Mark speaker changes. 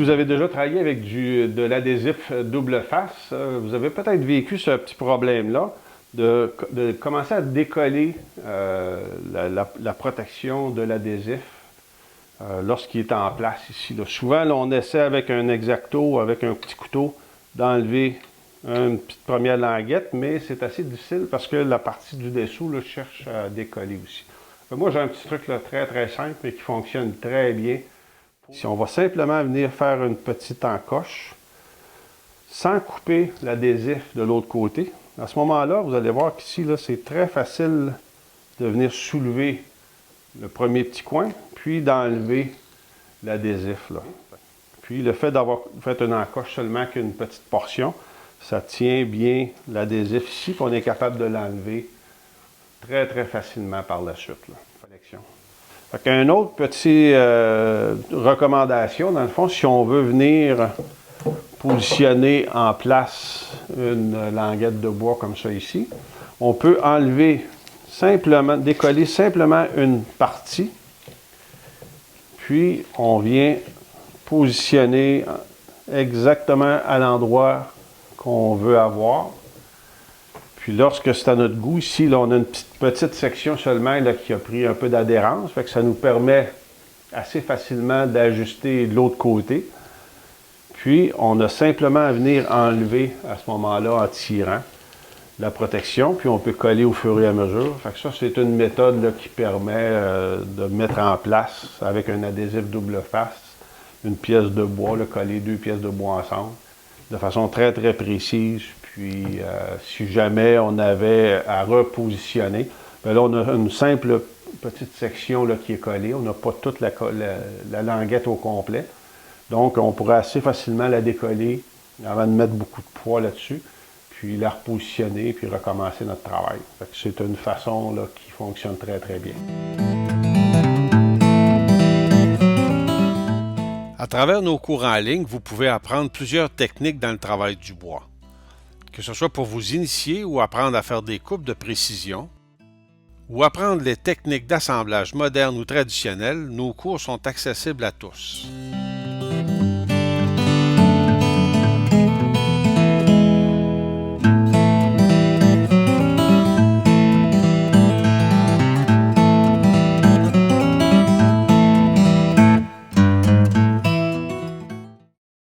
Speaker 1: vous avez déjà travaillé avec de l'adhésif double face, vous avez peut-être vécu ce petit problème-là de commencer à décoller la protection de l'adhésif lorsqu'il est en place ici. Là. Souvent, là, on essaie avec un X-Acto, avec un petit couteau, d'enlever une petite première languette, mais c'est assez difficile parce que la partie du dessous là, cherche à décoller aussi. Moi, j'ai un petit truc là, très très simple, mais qui fonctionne très bien. Si on va simplement venir faire une petite encoche, sans couper l'adhésif de l'autre côté, à ce moment-là, vous allez voir qu'ici, c'est très facile de venir soulever le premier petit coin, puis d'enlever l'adhésif. Puis le fait d'avoir fait une encoche seulement qu'une petite portion, ça tient bien l'adhésif ici, puis on est capable de l'enlever très très facilement par la suite. Une autre petite recommandation, dans le fond, si on veut venir positionner en place une languette de bois comme ça ici, on peut enlever simplement, décoller simplement une partie, puis on vient positionner exactement à l'endroit qu'on veut avoir. Puis lorsque c'est à notre goût, ici, là, on a une petite section seulement là, qui a pris un peu d'adhérence, fait que ça nous permet assez facilement d'ajuster de l'autre côté. Puis, on a simplement à venir enlever à ce moment-là en tirant la protection, puis on peut coller au fur et à mesure. Fait que ça, c'est une méthode là, qui permet de mettre en place, avec un adhésif double face, une pièce de bois, là, coller deux pièces de bois ensemble, de façon très, très précise. Puis, si jamais on avait à repositionner, bien là, on a une simple petite section là, qui est collée. On n'a pas toute la languette au complet. Donc, on pourrait assez facilement la décoller avant de mettre beaucoup de poids là-dessus, puis la repositionner, puis recommencer notre travail. C'est une façon là, qui fonctionne très, très bien.
Speaker 2: À travers nos cours en ligne, vous pouvez apprendre plusieurs techniques dans le travail du bois. Que ce soit pour vous initier ou apprendre à faire des coupes de précision, ou apprendre les techniques d'assemblage modernes ou traditionnelles, nos cours sont accessibles à tous.